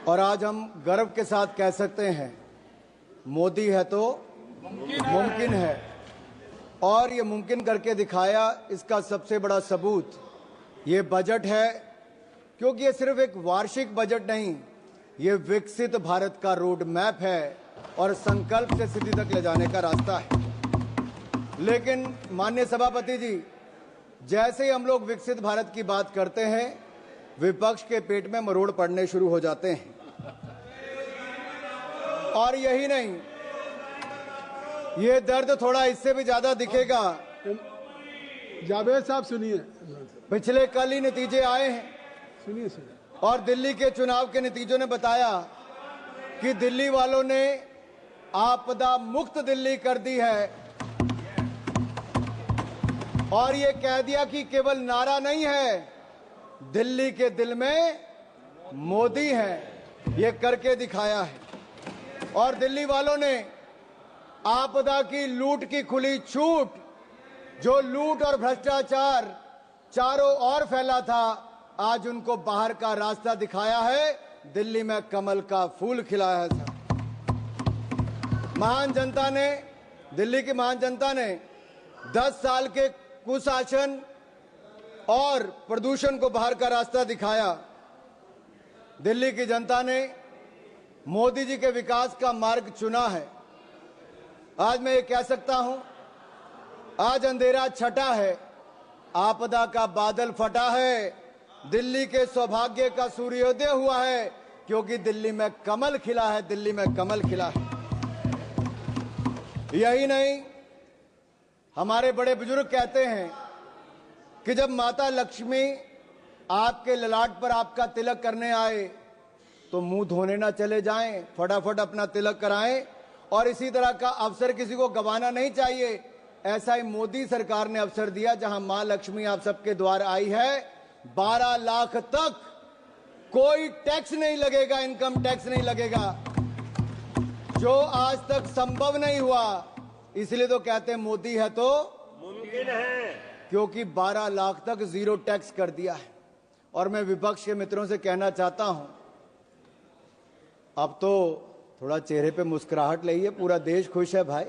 और आज हम गर्व के साथ कह सकते हैं मोदी है तो मुमकिन है। और ये मुमकिन करके दिखाया, इसका सबसे बड़ा सबूत ये बजट है, क्योंकि ये सिर्फ एक वार्षिक बजट नहीं, ये विकसित भारत का रोड मैप है और संकल्प से सिद्धि तक ले जाने का रास्ता है। लेकिन माननीय सभापति जी, जैसे ही हम लोग विकसित भारत की बात करते हैं, विपक्ष के पेट में मरोड़ पड़ने शुरू हो जाते हैं। और यही नहीं, ये दर्द थोड़ा इससे भी ज्यादा दिखेगा। जावेद साहब सुनिए, पिछले कल ही नतीजे आए हैं, सुनिए। और दिल्ली के चुनाव के नतीजों ने बताया कि दिल्ली वालों ने आपदा मुक्त दिल्ली कर दी है। और ये कह दिया कि केवल नारा नहीं है, दिल्ली के दिल में मोदी है, ये करके दिखाया है। और दिल्ली वालों ने आपदा की लूट की खुली छूट, जो लूट और भ्रष्टाचार चारों ओर फैला था, आज उनको बाहर का रास्ता दिखाया है। दिल्ली में कमल का फूल खिलाया है। महान जनता ने, दिल्ली की महान जनता ने 10 साल के कुशासन और प्रदूषण को बाहर का रास्ता दिखाया। दिल्ली की जनता ने मोदी जी के विकास का मार्ग चुना है। आज मैं ये कह सकता हूं, आज अंधेरा छटा है, आपदा का बादल फटा है, दिल्ली के सौभाग्य का सूर्योदय हुआ है, क्योंकि दिल्ली में कमल खिला है, दिल्ली में कमल खिला है। यही नहीं, हमारे बड़े बुजुर्ग कहते हैं कि जब माता लक्ष्मी आपके ललाट पर आपका तिलक करने आए तो मुंह धोने ना चले जाएं, फटाफट अपना तिलक कराएं। और इसी तरह का अवसर किसी को गंवाना नहीं चाहिए। ऐसा ही मोदी सरकार ने अवसर दिया, जहां मां लक्ष्मी आप सबके द्वार आई है। 12 लाख तक कोई टैक्स नहीं लगेगा, इनकम टैक्स नहीं लगेगा, जो आज तक संभव नहीं हुआ। इसलिए तो कहते हैं मोदी है तो मुमकिन है, क्योंकि 12 लाख तक जीरो टैक्स कर दिया है। और मैं विपक्ष के मित्रों से कहना चाहता हूं, अब तो थोड़ा चेहरे पे मुस्कुराहट लाइए, पूरा देश खुश है भाई,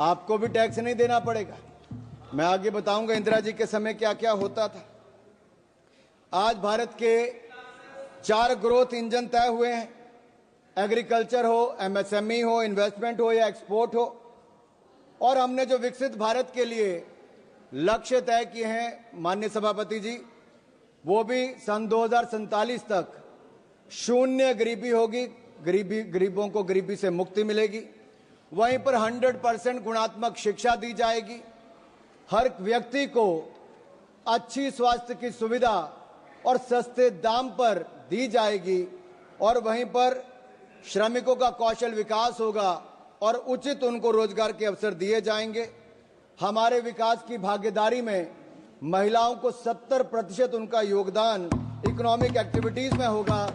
आपको भी टैक्स नहीं देना पड़ेगा। मैं आगे बताऊंगा इंदिरा जी के समय क्या क्या होता था। आज भारत के 4 ग्रोथ इंजन तय हुए हैं, एग्रीकल्चर हो, एमएसएमई हो, इन्वेस्टमेंट हो या एक्सपोर्ट हो। और हमने जो विकसित भारत के लिए लक्ष्य तय किए हैं माननीय सभापति जी, वो भी सन 2047 तक शून्य गरीबी होगी, गरीबों को गरीबी से मुक्ति मिलेगी। वहीं पर 100% गुणात्मक शिक्षा दी जाएगी, हर व्यक्ति को अच्छी स्वास्थ्य की सुविधा और सस्ते दाम पर दी जाएगी। और वहीं पर श्रमिकों का कौशल विकास होगा और उचित उनको रोजगार के अवसर दिए जाएंगे। हमारे विकास की भागीदारी में महिलाओं को 70% उनका योगदान इकोनॉमिक एक्टिविटीज में होगा।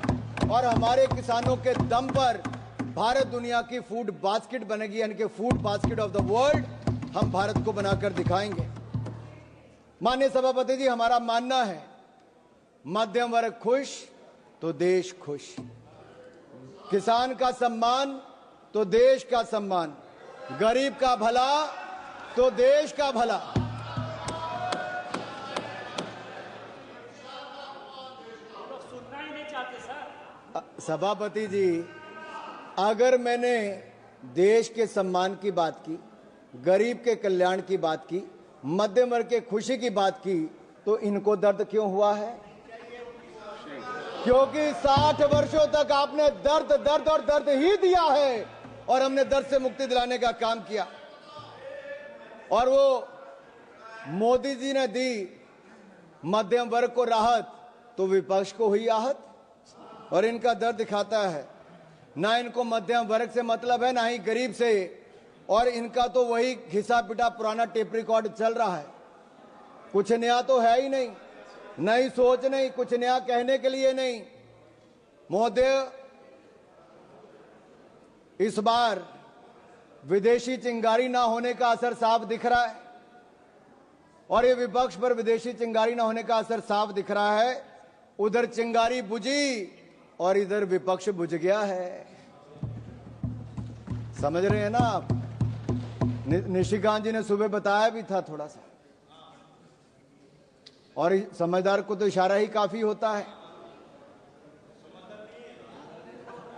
और हमारे किसानों के दम पर भारत दुनिया की फूड बास्केट बनेगी, यानी कि food basket of the world हम भारत को बनाकर दिखाएंगे। माननीय सभापति जी, हमारा मानना है मध्यम वर्ग खुश तो देश खुश, किसान का सम्मान तो देश का सम्मान, गरीब का भला तो देश का भला। सभापति जी, अगर मैंने देश के सम्मान की बात की, गरीब के कल्याण की बात की, मध्यम वर्ग के खुशी की बात की, तो इनको दर्द क्यों हुआ है? क्योंकि 60 वर्षों तक आपने दर्द दर्द और दर्द ही दिया है, और हमने दर्द से मुक्ति दिलाने का काम किया। और वो मोदी जी ने दी मध्यम वर्ग को राहत, तो विपक्ष को हुई आहत। और इनका दर्द दिखाता है, ना इनको मध्यम वर्ग से मतलब है, ना ही गरीब से। और इनका तो वही घिसा पिटा पुराना टेप रिकॉर्ड चल रहा है, कुछ नया तो है ही नहीं, नई सोच नहीं, कुछ नया कहने के लिए नहीं। महोदय, इस बार विदेशी चिंगारी ना होने का असर साफ दिख रहा है, और ये विपक्ष पर विदेशी चिंगारी ना होने का असर साफ दिख रहा है। उधर चिंगारी बुझी और इधर विपक्ष बुझ गया है। समझ रहे हैं ना आप? निशिकांत जी ने सुबह बताया भी था थोड़ा सा, और समझदार को तो इशारा ही काफी होता है।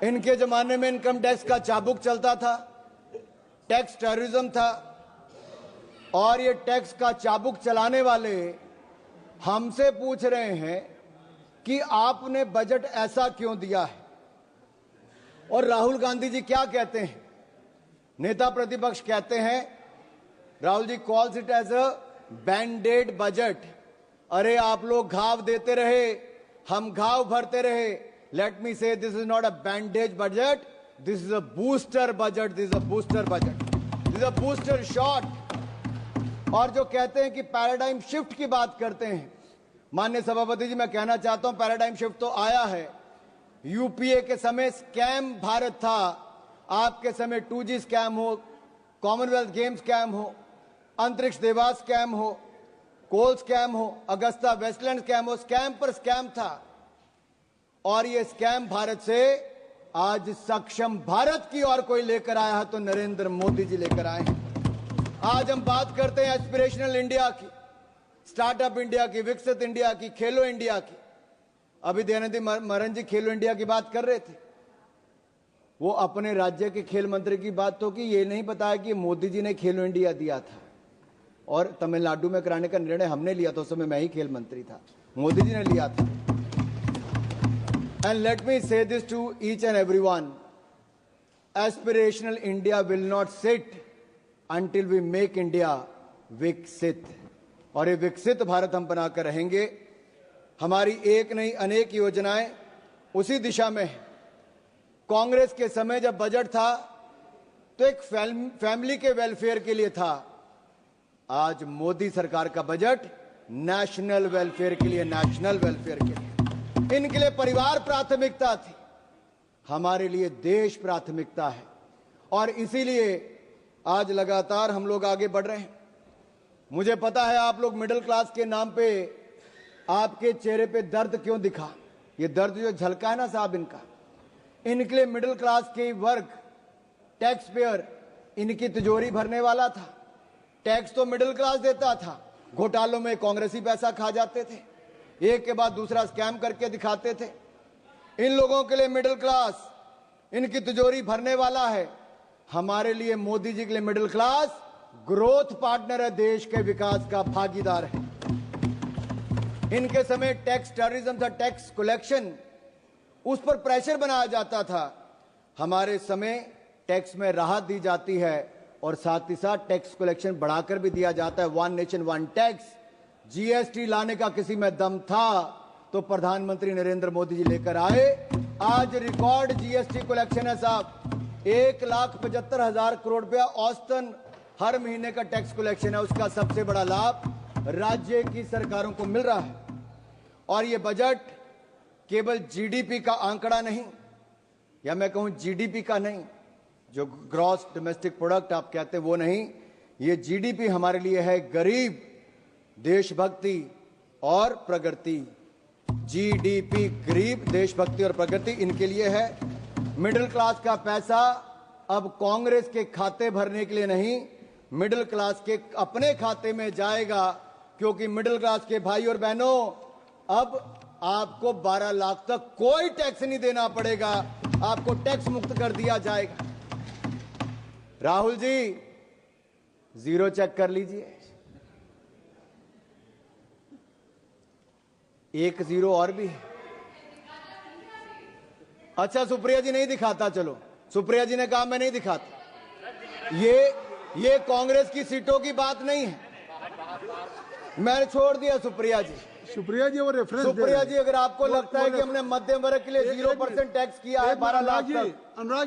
इनके जमाने में इनकम टैक्स का चाबुक चलता था, टैक्स टेररिज्म था, और ये टैक्स का चाबुक चलाने वाले हमसे पूछ रहे हैं कि आपने बजट ऐसा क्यों दिया है। और राहुल गांधी जी क्या कहते हैं? नेता प्रतिपक्ष कहते हैं, Rahul ji calls it as a banded budget. अरे आप लोग घाव देते रहे, हम घाव भरते रहे। Late me say this is not a bandage budget, this is a booster budget, this is a booster budget, this is a booster shot. और जो कहते हैं कि पैराडाइम शिफ्ट की बात करते हैं, माननीय सभापति जी मैं कहना चाहता हूं पैराडाइम शिफ्ट तो आया है। यूपीए के समय स्कैम भारत था, आपके समय 2G स्कैम हो, कॉमनवेल्थ गेम स्कैम हो, अंतरिक्ष देवास स्कैम हो, कोल स्कैम हो, अगस्ता वेस्टलैंड स्कैम हो, स्कैम पर स्कैम था। और ये स्कैम भारत से आज सक्षम भारत की ओर कोई लेकर आया है तो नरेंद्र मोदी जी लेकर आए हैं। आज हम बात करते हैं एस्पिरेशनल इंडिया की, स्टार्टअप इंडिया की, विकसित इंडिया की, खेलो इंडिया की। अभी दयानिधि मारन जी खेलो इंडिया की बात कर रहे थे, वो अपने राज्य के खेल मंत्री की बात तो की, ये नहीं बताया कि मोदी जी ने खेलो इंडिया दिया था और तमिलनाडु में कराने का निर्णय हमने लिया था। उस समय मैं ही खेल मंत्री था, मोदी जी ने लिया था। And let me say this to each and everyone, aspirational India will not sit until we make India विकसित। और ये विकसित भारत हम बनाकर रहेंगे। हमारी एक नहीं अनेक योजनाएं उसी दिशा में है। कांग्रेस के समय जब बजट था तो एक फैमिली के वेलफेयर के लिए था, आज मोदी सरकार का बजट नेशनल वेलफेयर के लिए, नेशनल वेलफेयर के लिए। इनके लिए परिवार प्राथमिकता थी, हमारे लिए देश प्राथमिकता है। और इसीलिए आज लगातार हम लोग आगे बढ़ रहे हैं। मुझे पता है आप लोग मिडिल क्लास के नाम पे आपके चेहरे पे दर्द क्यों दिखा। ये दर्द जो झलका है ना साहब इनका, इनके लिए मिडिल क्लास के वर्ग, टैक्स पेयर, इनकी तिजोरी भरने वाला था। टैक्स तो मिडिल क्लास देता था, घोटालों में कांग्रेसी पैसा खा जाते थे, एक के बाद दूसरा स्कैम करके दिखाते थे। इन लोगों के लिए मिडिल क्लास इनकी तिजोरी भरने वाला है। हमारे लिए मोदी जी के लिए मिडिल क्लास ग्रोथ पार्टनर है, देश के विकास का भागीदार है। इनके समय टैक्स टेररिज्म था, टैक्स कलेक्शन, उस पर प्रेशर बनाया जाता था। हमारे समय टैक्स में राहत दी जाती है और साथ ही साथ टैक्स कलेक्शन बढ़ाकर भी दिया जाता है। One nation one tax, GST लाने का किसी में दम था तो प्रधानमंत्री नरेंद्र मोदी जी लेकर आए। आज रिकॉर्ड जीएसटी कलेक्शन है साहब, 1,75,000 करोड़ रुपया औसतन हर महीने का टैक्स कलेक्शन है। उसका सबसे बड़ा लाभ राज्य की सरकारों को मिल रहा है। और ये बजट केवल जीडीपी का आंकड़ा नहीं, या मैं कहूं जीडीपी का नहीं, जो ग्रॉस डोमेस्टिक प्रोडक्ट आप कहते हैं वो नहीं, ये जीडीपी हमारे लिए है गरीब, देशभक्ति और प्रगति। जीडीपी गरीब, देशभक्ति और प्रगति इनके लिए है। मिडिल क्लास का पैसा अब कांग्रेस के खाते भरने के लिए नहीं, मिडिल क्लास के अपने खाते में जाएगा। क्योंकि मिडिल क्लास के भाई और बहनों, अब आपको 12 लाख तक कोई टैक्स नहीं देना पड़ेगा, आपको टैक्स मुक्त कर दिया जाएगा। राहुल जी जीरो चेक कर लीजिए, 1 जीरो और भी। अच्छा सुप्रिया जी नहीं दिखाता, चलो सुप्रिया जी ने कहा मैं नहीं दिखाता। ये कांग्रेस की सीटों की बात नहीं है, मैंने छोड़ दिया सुप्रिया जी। सुप्रिया जी वो रेफरेंस सुप्रिया जी, अगर आपको लगता है कि हमने मध्यम वर्ग के लिए 0% टैक्स किया है 12 लाख तक,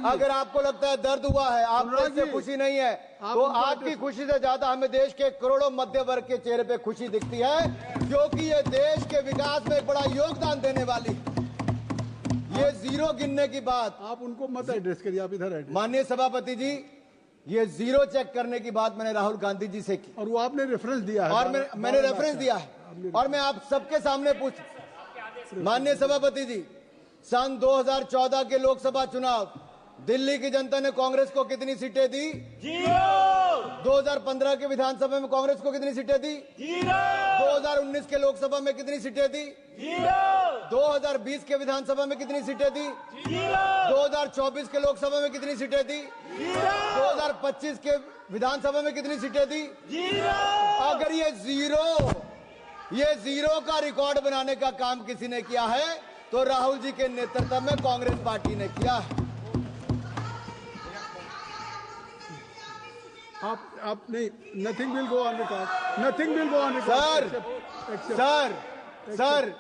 अगर आपको लगता है दर्द हुआ है, आपको इससे खुशी नहीं है, तो आपकी खुशी से ज्यादा हमें देश के करोड़ों मध्य वर्ग के चेहरे पे खुशी दिखती है, क्योंकि ये देश के विकास में एक बड़ा योगदान देने वाली। ये जीरो गिनने की बात आप उनको मत एड्रेस करिए, आप इधर एड्रेस। माननीय सभापति जी, ये जीरो चेक करने की बात मैंने राहुल गांधी जी से की, और वो आपने रेफरेंस दिया है, और मैंने रेफरेंस दिया है। और मैं आप सबके सामने पूछ, माननीय सभापति जी, सन 2014 के लोकसभा चुनाव दिल्ली की जनता ने कांग्रेस को कितनी सीटें दी? 0। 2015 के विधानसभा में कांग्रेस को कितनी सीटें दी? 0। 2019 के लोकसभा में कितनी सीटें दी? 0। 2020 के विधानसभा में कितनी सीटें दी? 0। 2024 के लोकसभा में कितनी सीटें दी? 2025 के विधानसभा में कितनी सीटें दी? 0। अगर ये जीरो का रिकॉर्ड बनाने का काम किसी ने किया है तो राहुल जी के नेतृत्व में कांग्रेस पार्टी ने किया है। आप नहीं, nothing will go on record, nothing will go on record. Sir,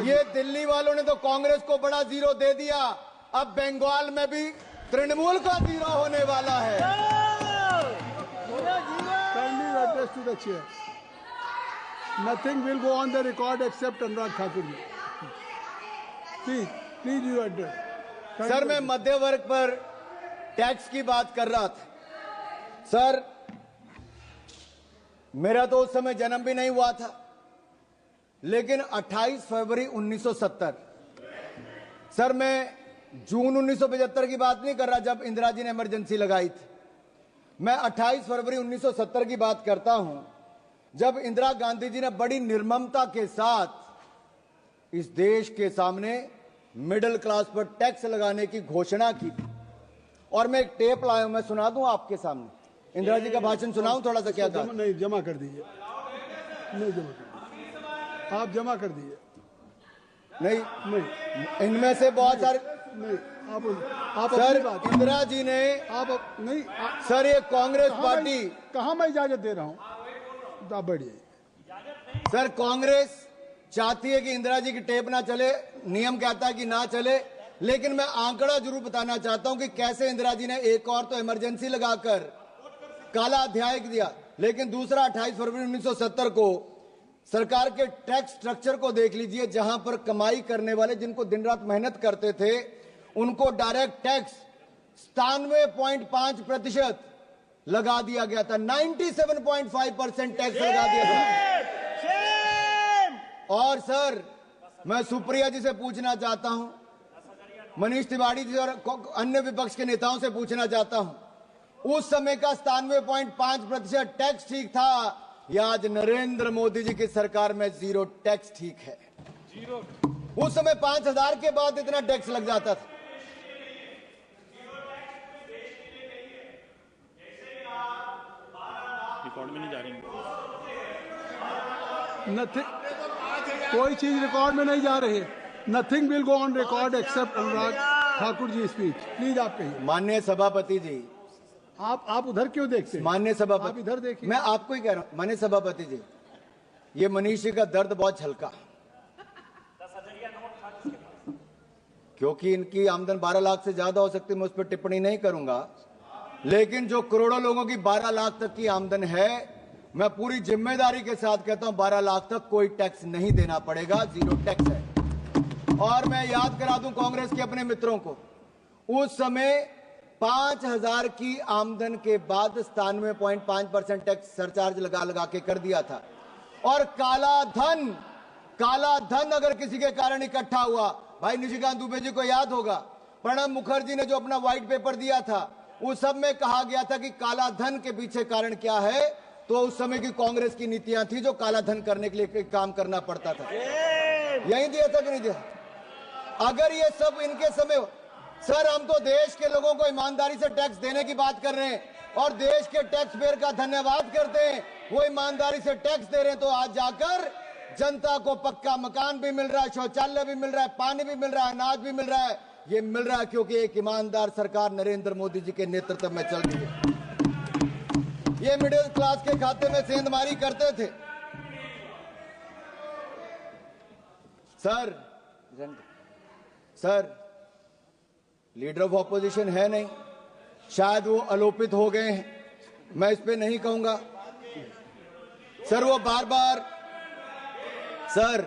ये दिल्ली वालों ने तो कांग्रेस को बड़ा जीरो दे दिया, अब बंगाल में भी तृणमूल का जीरो होने वाला है। Kindly address to the chair. Nothing will go on the record except Anurag Thakur ji. Please you address. Sir, मैं मध्य वर्ग पर टैक्स की बात कर रहा था। सर, मेरा तो उस समय जन्म भी नहीं हुआ था, लेकिन 28 फरवरी 1970, सर मैं जून 1975 की बात नहीं कर रहा जब इंदिरा जी ने इमरजेंसी लगाई थी, मैं 28 फरवरी 1970 की बात करता हूं जब इंदिरा गांधी जी ने बड़ी निर्ममता के साथ इस देश के सामने मिडिल क्लास पर टैक्स लगाने की घोषणा की थी। और मैं एक टेप लाया हूं, मैं सुना दूं आपके सामने। इंदिरा जी का भाषण सुनाऊं थोड़ा सा? क्या था? नहीं, जमा कर दीजिए। नहीं जमा कर, आप जमा कर दीजिए। नहीं, इनमें से बहुत सारे नहीं, आप सर, बात इंदिरा जी ने नहीं सर, ये कांग्रेस पार्टी कहां मैं इजाजत दे रहा हूं? आप बढ़िए। सर, कांग्रेस चाहती है कि इंदिरा जी की टेप ना चले, नियम कहता है कि ना चले, लेकिन मैं आंकड़ा जरूर बताना चाहता हूं कि कैसे इंदिरा जी ने एक और तो इमरजेंसी लगाकर काला अध्याय दिया, लेकिन दूसरा 28 फरवरी 1970 को सरकार के टैक्स स्ट्रक्चर को देख लीजिए, जहां पर कमाई करने वाले जिनको दिन रात मेहनत करते थे उनको डायरेक्ट टैक्स 97.5% लगा दिया गया था। 97.5% टैक्स लगा दिया था। और सर, मैं सुप्रिया जी से पूछना चाहता हूं, मनीष तिवारी जी और अन्य विपक्ष के नेताओं से पूछना चाहता हूं, उस समय का 97.5% टैक्स ठीक था या आज नरेंद्र मोदी जी की सरकार में जीरो टैक्स ठीक है? उस समय 5,000 के बाद इतना टैक्स लग जाता था। रिकॉर्ड में नहीं जा रही। कोई चीज रिकॉर्ड में नहीं जा रही। Nothing will go on record except Anurag Thakur ji speech. Please आप कहिए। माननीय सभापति जी, आप उधर क्यों देखते हैं? माननीय सभापति, आप इधर देखिए। मैं आपको ही कह रहा हूं माननीय सभापति जी, ये मनीष जी का दर्द बहुत हल्का, क्योंकि इनकी आमदन 12 लाख से ज्यादा हो सकती है, मैं उस पर टिप्पणी नहीं करूंगा, लेकिन जो करोड़ों लोगों की 12 लाख तक की आमदन है, मैं पूरी जिम्मेदारी के साथ कहता हूं 12 लाख तक कोई टैक्स नहीं देना पड़ेगा, जीरो टैक्स है। और मैं याद करा दूं कांग्रेस के अपने मित्रों को, उस समय 5,000 की आमदन के बाद 97.5% टैक्स सरचार्ज लगा के कर दिया था। और काला धन अगर किसी के कारण इकट्ठा हुआ, भाई निशिकांत दुबे जी को याद होगा, प्रणब मुखर्जी ने जो अपना व्हाइट पेपर दिया था, उस सब में कहा गया था कि काला धन के पीछे कारण क्या है, तो उस समय की कांग्रेस की नीतियां थी जो काला धन करने के लिए काम करना पड़ता था। यही दिया था कि नहीं दिया? अगर ये सब इनके समय, सर हम तो देश के लोगों को ईमानदारी से टैक्स देने की बात कर रहे हैं और देश के टैक्स पेयर का धन्यवाद करते हैं, वो ईमानदारी से टैक्स दे रहे हैं, तो आज जाकर जनता को पक्का मकान भी मिल रहा है, शौचालय भी मिल रहा है, पानी भी मिल रहा है, अनाज भी मिल रहा है। ये मिल रहा है क्योंकि एक ईमानदार सरकार नरेंद्र मोदी जी के नेतृत्व में चल रही है। ये मिडिल क्लास के खाते में सेंधमारी करते थे। सर लीडर ऑफ ऑपोजिशन है नहीं, शायद वो आलोपित हो गए हैं, मैं इस पे नहीं कहूंगा। सर वो बार बार सर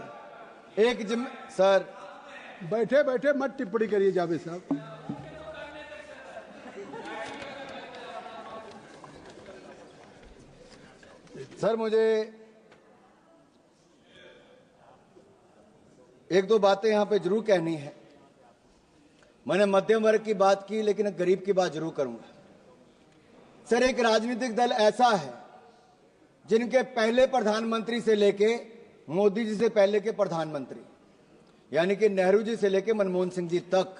बैठे बैठे मत टिप्पणी करिए जावेद साहब। सर मुझे एक दो बातें यहां पे जरूर कहनी है। मैंने मध्यम वर्ग की बात की, लेकिन गरीब की बात जरूर करूंगा। सर, एक राजनीतिक दल ऐसा है जिनके पहले प्रधानमंत्री से लेके मोदी जी से पहले के प्रधानमंत्री, यानी कि नेहरू जी से लेके मनमोहन सिंह जी तक,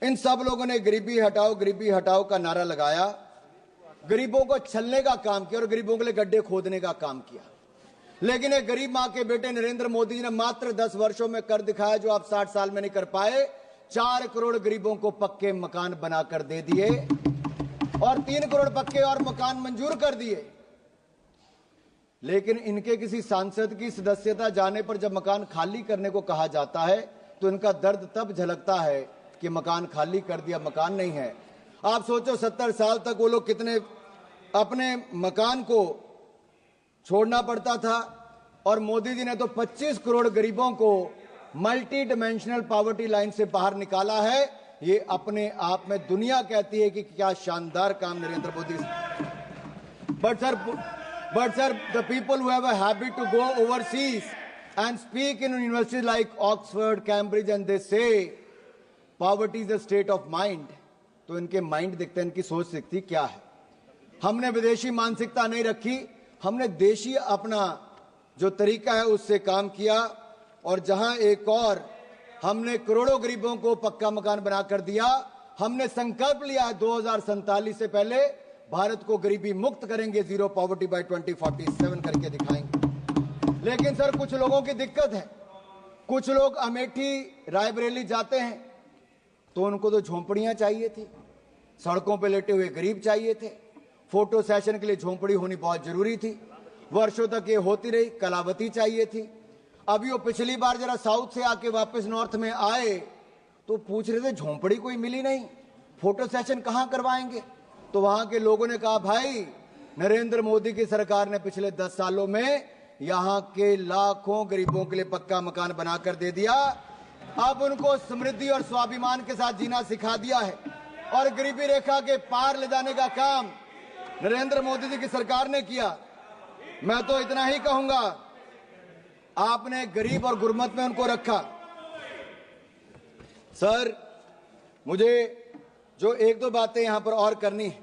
इन सब लोगों ने गरीबी हटाओ का नारा लगाया, गरीबों को छलने का काम किया और गरीबों के लिए गड्ढे खोदने का काम किया। लेकिन एक गरीब मां के बेटे नरेंद्र मोदी जी ने मात्र 10 वर्षों में कर दिखाया जो आप 60 साल में नहीं कर पाए। 4 करोड़ गरीबों को पक्के मकान बनाकर दे दिए और 3 करोड़ पक्के और मकान मंजूर कर दिए। लेकिन इनके किसी सांसद की सदस्यता जाने पर जब मकान खाली करने को कहा जाता है तो इनका दर्द तब झलकता है कि मकान खाली कर दिया, मकान नहीं है। आप सोचो 70 साल तक वो लोग कितने अपने मकान को छोड़ना पड़ता था, और मोदी जी ने तो 25 करोड़ गरीबों को मल्टी डिमेंशनल पॉवर्टी लाइन से बाहर निकाला है। ये अपने आप में दुनिया कहती है कि क्या शानदार काम Narendra Modi. But sir, the people who have a habit to go overseas and speak in universities like Oxford, Cambridge, and they say poverty is a state of mind, तो इनके माइंड दिखते हैं, इनकी सोच दिखती क्या है। हमने विदेशी मानसिकता नहीं रखी, हमने देशी अपना जो तरीका है उससे काम किया, और जहां एक और हमने करोड़ों गरीबों को पक्का मकान बनाकर दिया। हमने संकल्प लिया है 2047 से पहले भारत को गरीबी मुक्त करेंगे, जीरो पॉवर्टी बाय 2047 करके दिखाएंगे। लेकिन सर, कुछ लोगों की दिक्कत है। कुछ लोग अमेठी रायबरेली जाते हैं तो उनको तो झोंपड़ियां चाहिए थी, सड़कों पे लेटे हुए गरीब चाहिए थे, फोटो सेशन के लिए झोंपड़ी होनी बहुत जरूरी थी, वर्षों तक ये होती रही, कलावती चाहिए थी। अभी वो पिछली बार जरा साउथ से आके वापस नॉर्थ में आए तो पूछ रहे थे झोंपड़ी कोई मिली नहीं, फोटो सेशन कहां करवाएंगे। तो वहां के लोगों ने कहा, भाई नरेंद्र मोदी की सरकार ने पिछले 10 सालों में यहां के लाखों गरीबों के लिए पक्का मकान बनाकर दे दिया। अब उनको समृद्धि और स्वाभिमान के साथ जीना सिखा दिया है, और गरीबी रेखा के पार ले जाने का काम नरेंद्र मोदी जी की सरकार ने किया। मैं तो इतना ही कहूंगा, आपने गरीब और गुरमत में उनको रखा। सर, मुझे जो 1-2 बातें यहां पर और करनी है।